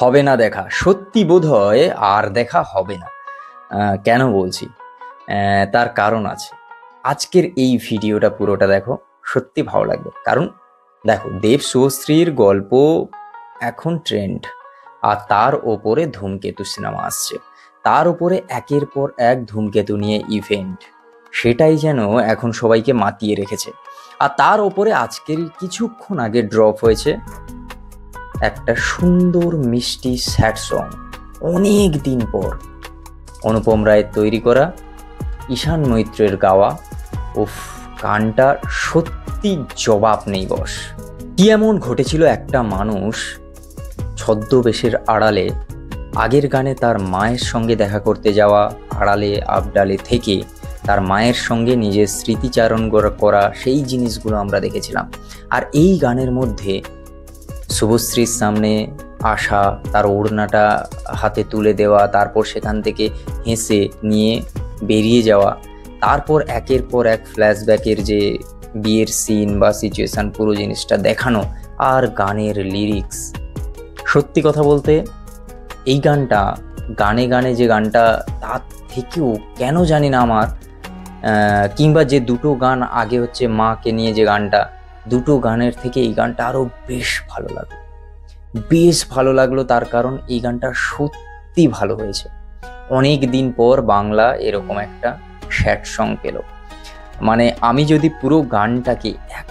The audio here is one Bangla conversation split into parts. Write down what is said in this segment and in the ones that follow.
হবে না দেখা, সত্যি বোধহয় আর দেখা হবে না। কেন বলছি? তার কারণ আছে। আজকের এই ভিডিওটা পুরোটা দেখো, সত্যি ভালো লাগবে। কারণ দেখো, দেব শুভশ্রীর গল্প এখন ট্রেন্ড, আর তার ওপরে ধূমকেতু সিনেমা আসছে, তার উপরে একের পর এক ধূমকেতু নিয়ে ইভেন্ট, সেটাই যেন এখন সবাইকে মাতিয়ে রেখেছে। আর তার ওপরে আজকের কিছুক্ষণ আগে ড্রপ হয়েছে একটা সুন্দর মিষ্টি স্যাড সং, অনেক দিন পর অনুপম রায়ের তৈরি করা, ঈশান মৈত্রের গাওয়া। উফ, গানটা সত্যি জবাব নেই বস। কি এমন ঘটেছিল একটা মানুষ ছদ্মবেশের আড়ালে, আগের গানে তার মায়ের সঙ্গে দেখা করতে যাওয়া, আড়ালে আবডালে থেকে তার মায়ের সঙ্গে নিজের স্মৃতিচারণ করা, সেই জিনিসগুলো আমরা দেখেছিলাম। আর এই গানের মধ্যে শুভশ্রীর সামনে আসা, তার ওড়নাটা হাতে তুলে দেওয়া, তারপর সেখান থেকে হেসে নিয়ে বেরিয়ে যাওয়া, তারপর একের পর এক ফ্ল্যাশব্যাকের যে বিয়ের সিন বা সিচুয়েশান, পুরো জিনিসটা দেখানো, আর গানের লিরিক্স। সত্যি কথা বলতে এই গানটা, গানে গানে যে গানটা, তার থেকেও কেন জানি না আমার, কিংবা যে দুটো গান আগে হচ্ছে মাকে নিয়ে যে গানটা, দুটো গানের থেকে এই গানটা আরও বেশ ভালো লাগলো। তার কারণ এই গানটা সত্যি ভালো হয়েছে। অনেক দিন পর বাংলা এরকম একটা স্যাড সং পেল। মানে আমি যদি পুরো গানটাকে এক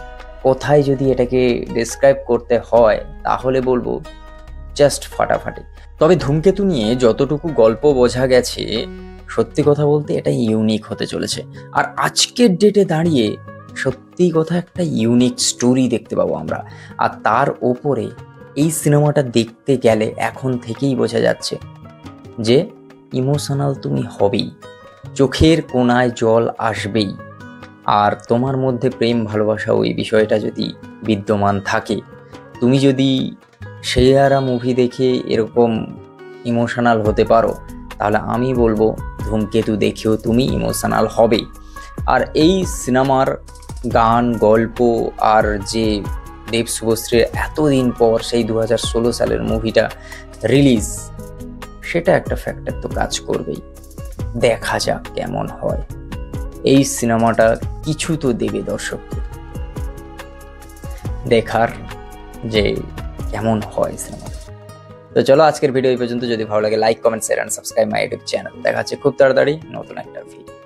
কথায় যদি এটাকে ডেসক্রাইব করতে হয়, তাহলে বলবো জাস্ট ফাটাফাটি। তবে ধূমকেতু নিয়ে যতটুকু গল্প বোঝা গেছে, সত্যি কথা বলতে এটা ইউনিক হতে চলেছে। আর আজকের ডেটে দাঁড়িয়ে সত্যি কথা একটা ইউনিক স্টোরি দেখতে পাবো আমরা। আর তার ওপরে এই সিনেমাটা দেখতে গেলে এখন থেকেই বোঝা যাচ্ছে যে ইমোশনাল তুমি হবেই, চোখের কোণায় জল আসবেই। আর তোমার মধ্যে প্রেম ভালোবাসা ওই বিষয়টা যদি বিদ্যমান থাকে, তুমি যদি সেয়ারা মুভি দেখে এরকম ইমোশনাল হতে পারো, তাহলে আমি বলবো ধূমকেতু দেখেও তুমি ইমোশনাল হবেই। আর এই সিনেমার গান, গল্প, আর যে দেব শুভশ্রীর এতদিন পর সেই 2016 সালের মুভিটা রিলিজ, সেটা একটা ফ্যাক্টর তো কাজ করবেই। দেখা যাক কেমন হয়। এই সিনেমাটা কিছু তো দেবে দর্শককে, দেখার যে কেমন হয় সিনেমাটা। তো চলো, আজকের ভিডিও এই পর্যন্ত। যদি ভালো লাগে like, comment, share and subscribe my YouTube channel. দেখা হচ্ছে খুব তাড়াতাড়ি নতুন একটা ভিডিও।